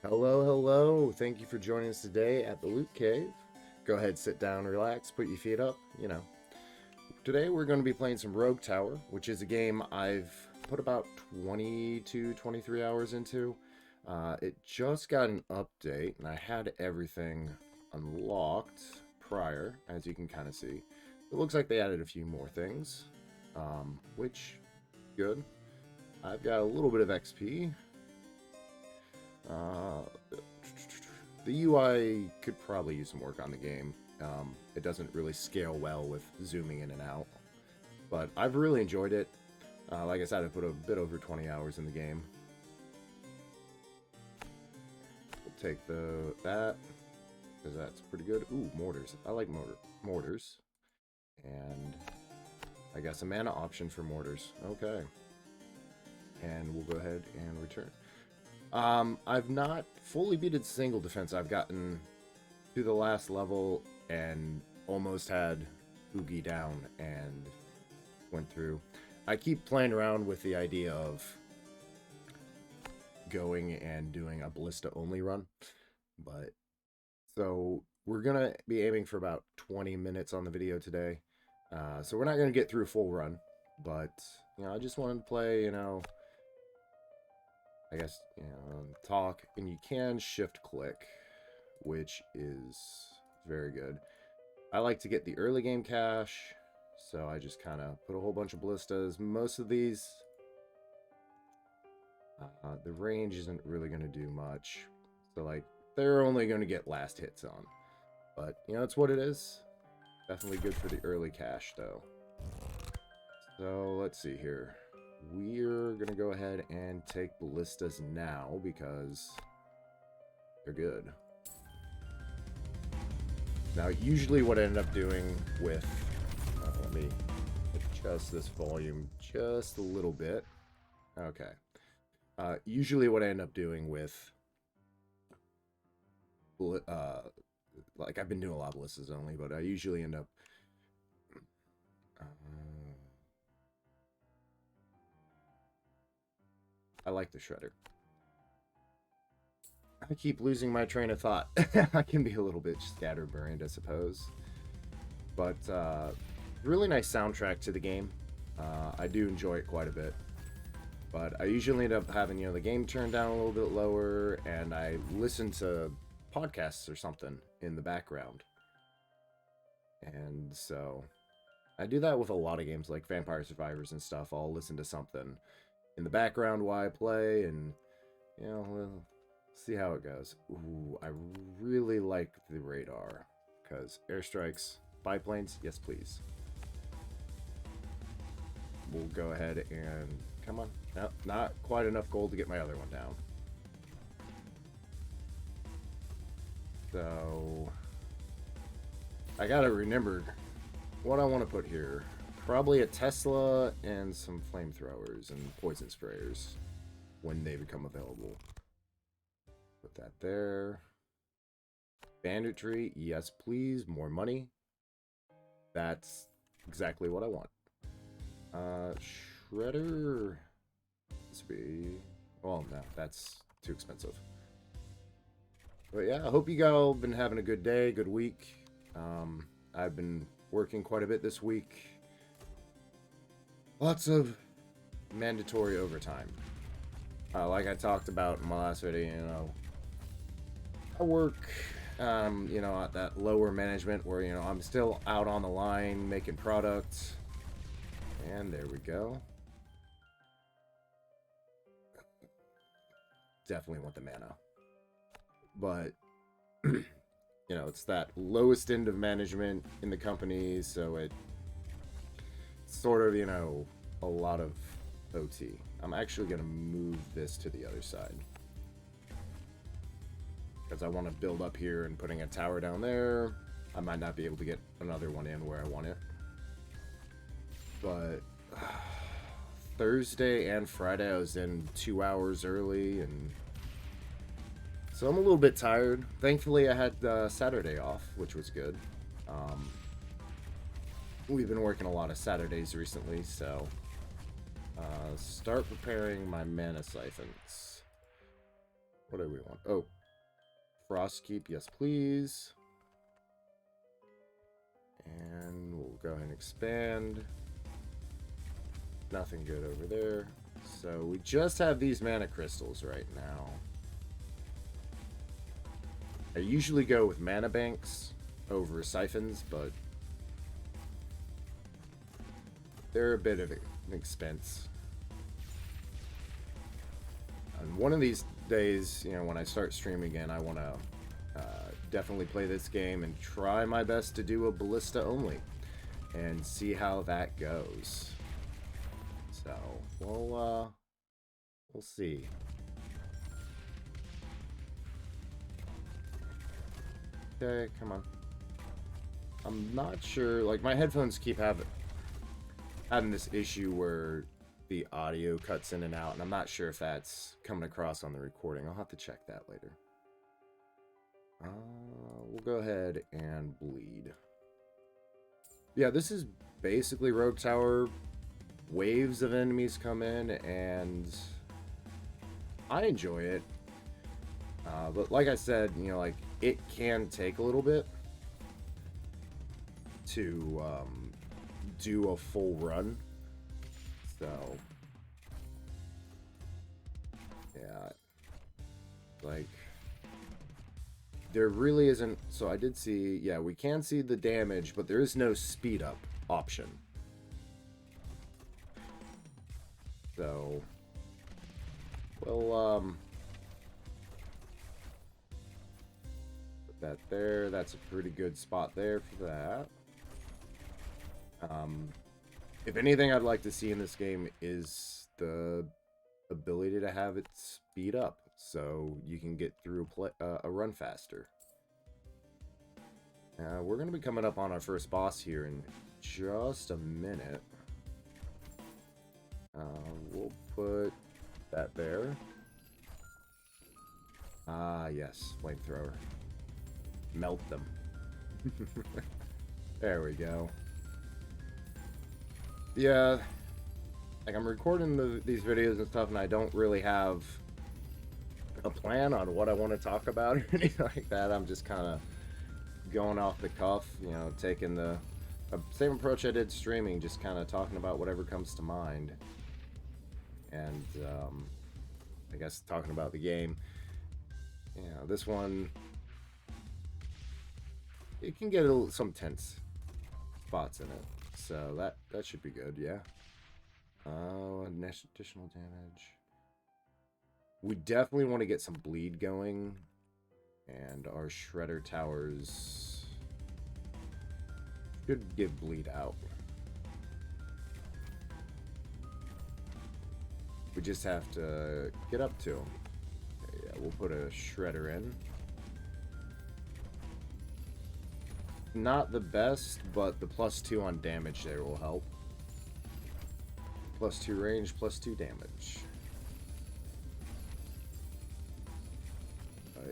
Hello, hello. Thank you for joining us today at the Loot Cave. Go ahead, sit down, relax, put your feet up, Today we're going to be playing some Rogue Tower, which is a game I've put about 20 to 23 hours into. It just got an update, and I had everything unlocked prior, as you can kind of see. It looks like they added a few more things, which, good. I've got a little bit of XP. The UI could probably use some work on the game. It doesn't really scale well with zooming in and out, but I've really enjoyed it. Like I said, I put a bit over 20 hours in the game. We'll take that because that's pretty good. Ooh, mortars. I like mortars, and I guess a mana option for mortars. Okay, and we'll go ahead and return. I've not fully beaten single defense. I've gotten to the last level and almost had Oogie down and went through. I keep playing around with the idea of going and doing a ballista only run, but so we're gonna be aiming for about 20 minutes on the video today. So we're not gonna get through a full run, but I just wanted to play, I guess, talk, and you can shift click, which is very good. I like to get the early game cash, so I just kind of put a whole bunch of ballistas. Most of these, the range isn't really going to do much, so like they're only going to get last hits on. But it's what it is. Definitely good for the early cash though. So let's see here. We're gonna go ahead and take ballistas now because they're good. Now, usually what I end up doing with... let me adjust this volume just a little bit. Okay. Usually what I end up doing with... like, I've been doing a lot of ballistas only, but I usually end up... I like the shredder. I keep losing my train of thought. I can be a little bit scatterbrained, I suppose. But really nice soundtrack to the game. I do enjoy it quite a bit. But I usually end up having the game turned down a little bit lower, and I listen to podcasts or something in the background. And so I do that with a lot of games like Vampire Survivors and stuff. I'll listen to something in the background while I play, and we'll see how it goes. Ooh, I really like the radar because airstrikes, biplanes, yes please. We'll go ahead and come on. Nope, not quite enough gold to get my other one down. So I gotta remember what I want to put here. Probably a Tesla and some flamethrowers and poison sprayers when they become available. Put that there. Banditry, yes please. More money. That's exactly what I want. Shredder. This would be... well, no, that's too expensive. But yeah, I hope you guys have been having a good day, good week. I've been working quite a bit this week. Lots of mandatory overtime. Like I talked about in my last video, I work, at that lower management where, I'm still out on the line making products. And there we go. Definitely want the mana. But, it's that lowest end of management in the company, so it's sort of, a lot of OT. I'm actually going to move this to the other side. Because I want to build up here and putting a tower down there. I might not be able to get another one in where I want it. But Thursday and Friday I was in 2 hours early, and so I'm a little bit tired. Thankfully I had Saturday off, which was good. We've been working a lot of Saturdays recently, so start preparing my mana siphons. What do we want? Oh, Frost Keep, yes please. And we'll go ahead and expand. Nothing good over there. So we just have these mana crystals right now. I usually go with mana banks over siphons, but they're a bit of an expense. And one of these days, you know, when I start streaming again, I want to definitely play this game and try my best to do a ballista only and see how that goes. So we'll see. Okay, come on. I'm not sure, like my headphones keep having this issue where the audio cuts in and out, and I'm not sure if that's coming across on the recording. I'll have to check that later. We'll go ahead and bleed. Yeah, this is basically Rogue Tower. Waves of enemies come in, and I enjoy it. But like I said, you know, like it can take a little bit to do a full run. So yeah, like there really isn't. So I did see, yeah, we can see the damage, but there is no speed up option. So we'll put that there. That's a pretty good spot there for that. If anything I'd like to see in this game is the ability to have it speed up so you can get through a run faster. We're going to be coming up on our first boss here in just a minute. We'll put that there. Ah, yes, flamethrower. Melt them. There we go. Yeah, like I'm recording these videos and stuff, and I don't really have a plan on what I want to talk about or anything like that. I'm just kind of going off the cuff, you know, taking the same approach I did streaming, just kind of talking about whatever comes to mind. And I guess talking about the game. Yeah, this one, it can get some tense spots in it, so that should be good. Yeah. Additional damage. We definitely want to get some bleed going, and our shredder towers should give bleed out. We just have to get up to them. Okay, yeah, we'll put a shredder in. Not the best, but the +2 on damage there will help. +2 range, +2 damage.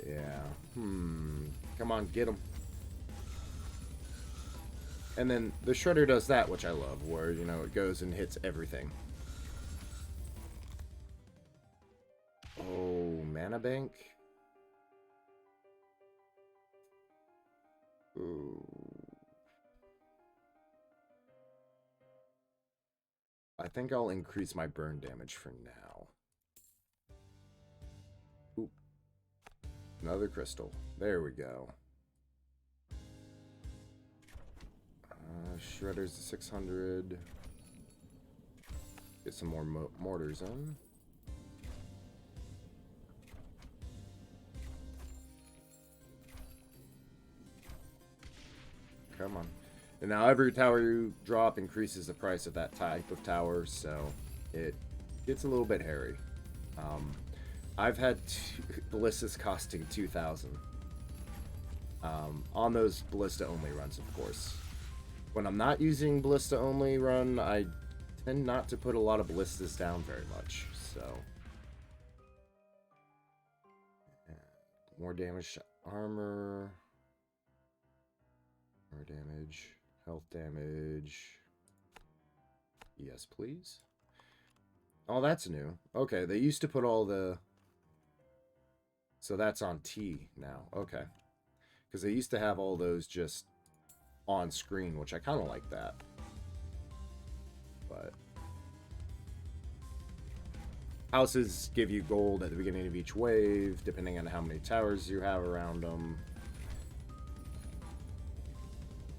Yeah. Come on, get him. And then the shredder does that, which I love, where, you know, it goes and hits everything. Oh, mana bank. Ooh. I think I'll increase my burn damage for now. Ooh. Another crystal. There we go. Shredders to 600. Get some more mortars in. Come on. And now every tower you drop increases the price of that type of tower, so it gets a little bit hairy. I've had ballistas costing 2,000 on those ballista only runs, of course. When I'm not using ballista only run, I tend not to put a lot of ballistas down very much, so more damage to armor, more damage, health damage. Yes, please. Oh, that's new. Okay, they used to put all the So that's on T now. Okay. Because they used to have all those just on screen, which I kind of like that. But houses give you gold at the beginning of each wave, depending on how many towers you have around them.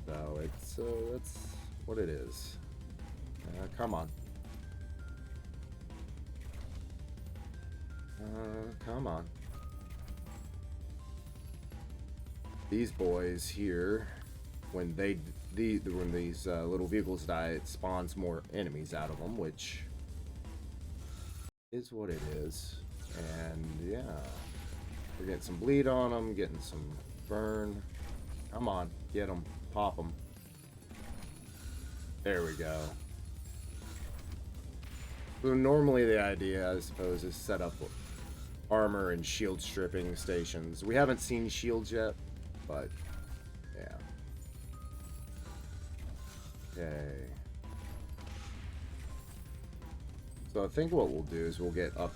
So that's what it is. Come on. Come on. These boys here, when these little vehicles die, it spawns more enemies out of them, which is what it is. And yeah, we're getting some bleed on them, getting some burn. Come on, get them, pop them. There we go. So normally the idea, I suppose, is set up armor and shield stripping stations. We haven't seen shields yet, but yeah. Okay. So I think what we'll do is we'll get up.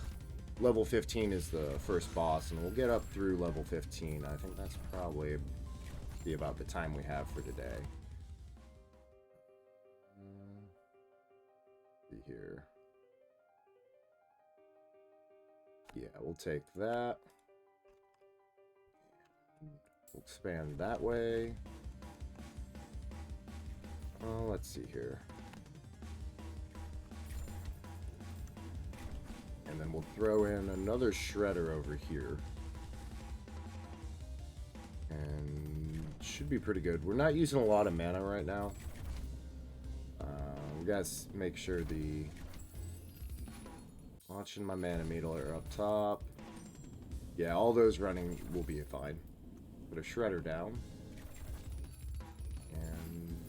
Level 15 is the first boss, and we'll get up through level 15. I think that's probably be about the time we have for today. See here. Yeah, we'll take that. We'll expand that way. Oh, let's see here. And then we'll throw in another shredder over here. And should be pretty good. We're not using a lot of mana right now. We gotta make sure the... Watching my mana meter up top. Yeah, all those running will be fine. Put a shredder down. And...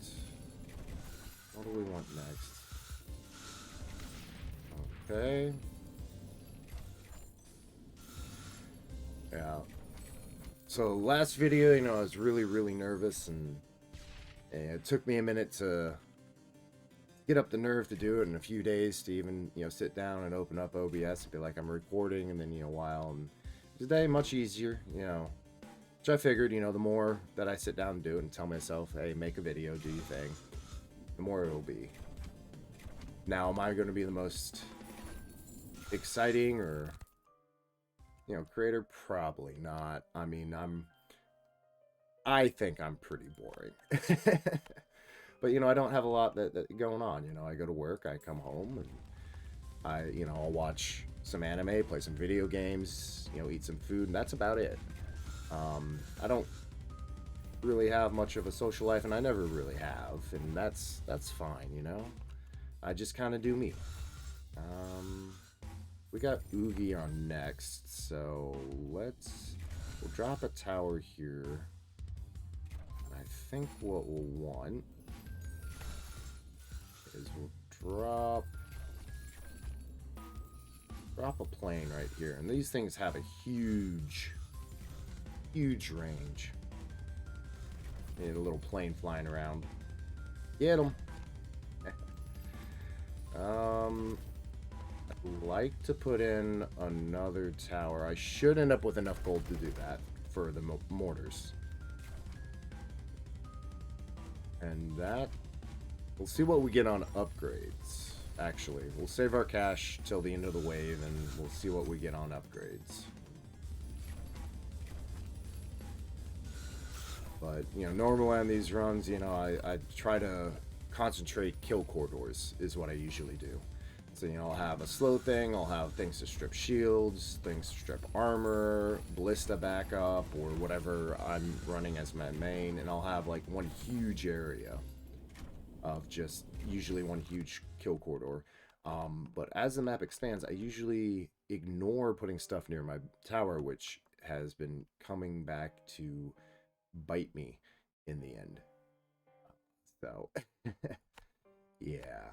what do we want next? Okay. Yeah. So last video, you know, I was really nervous, and it took me a minute to get up the nerve to do it, in a few days to even, you know, sit down and open up OBS and be like, I'm recording, and then, you know, while, and today much easier, you know, which I figured, you know, the more that I sit down and do it and tell myself, hey, make a video, do your thing, the more it'll be. Now, am I going to be the most exciting or, you know, creator? Probably not. I mean, I think I'm pretty boring. But, you know, I don't have a lot that going on. You know, I go to work, I come home, and you know, I'll watch some anime, play some video games, you know, eat some food, and that's about it. I don't really have much of a social life, and I never really have, and that's fine, you know? I just kind of do me. We got Oogie on next, so we'll drop a tower here. I think what we'll want is we'll drop a plane right here, and these things have a huge range. Need a little plane flying around. Get them. I'd like to put in another tower. I should end up with enough gold to do that for the mortars. And that, we'll see what we get on upgrades. Actually, we'll save our cash till the end of the wave, and we'll see what we get on upgrades. But, you know, normally on these runs, you know, I try to concentrate kill corridors is what I usually do. So, you know, I'll have a slow thing, I'll have things to strip shields, things to strip armor, ballista backup, or whatever I'm running as my main, and I'll have like one huge area of just usually one huge kill corridor. But as the map expands, I usually ignore putting stuff near my tower, which has been coming back to bite me in the end. So yeah,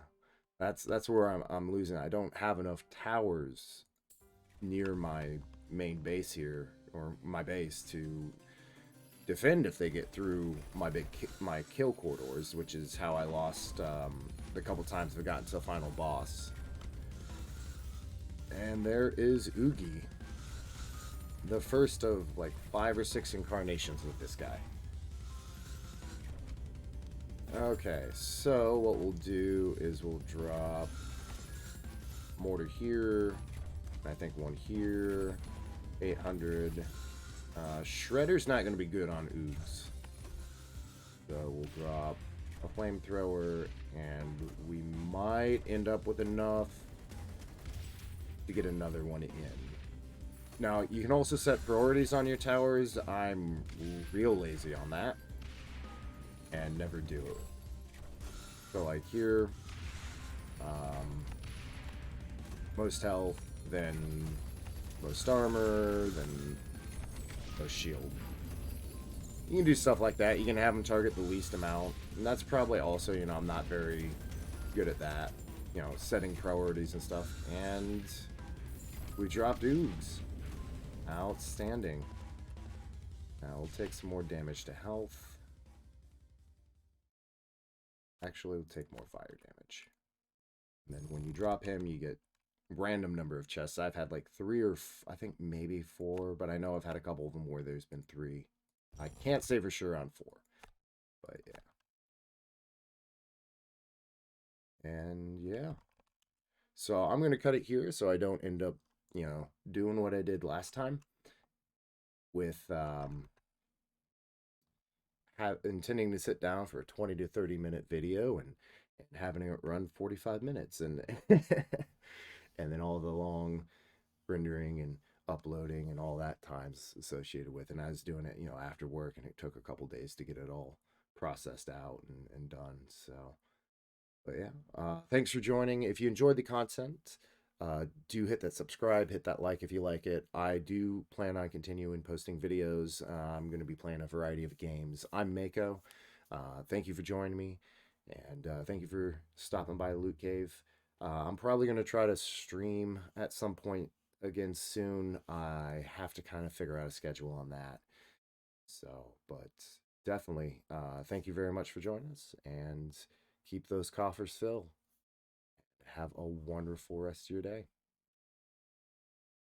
that's where I'm losing. I don't have enough towers near my main base here, or my base, to defend if they get through my kill corridors, which is how I lost the couple times I've gotten to the final boss. And there is Oogie. the first of like 5 or 6 incarnations with this guy. Okay, so what we'll do is we'll drop mortar here, I think one here, 800. Shredder's not going to be good on Oogs. So we'll drop a flamethrower, and we might end up with enough to get another one in. Now, you can also set priorities on your towers. I'm real lazy on that and never do it. So like here, most health, then most armor, then most shield. You can do stuff like that. You can have them target the least amount. And that's probably also, you know, I'm not very good at that. You know, setting priorities and stuff. And we dropped Oogs. Outstanding. Now we'll take some more damage to health. Actually, we'll take more fire damage. And then when you drop him, you get random number of chests. I've had like 3 or I think maybe 4, but I know I've had a couple of them where there's been 3. I can't say for sure on 4, but yeah. And yeah. So I'm going to cut it here so I don't end up, you know, doing what I did last time with intending to sit down for a 20 to 30 minute video and having it run 45 minutes and and then all the long rendering and uploading and all that times associated with. And I was doing it, you know, after work, and it took a couple days to get it all processed out and done. So, but yeah, thanks for joining. If you enjoyed the content, do hit that subscribe, hit that like if you like it. I do plan on continuing posting videos. I'm going to be playing a variety of games. I'm Mako. Thank you for joining me, and thank you for stopping by Loot Cave. I'm probably going to try to stream at some point again soon. I have to kind of figure out a schedule on that. So, but definitely, thank you very much for joining us, and keep those coffers filled. Have a wonderful rest of your day.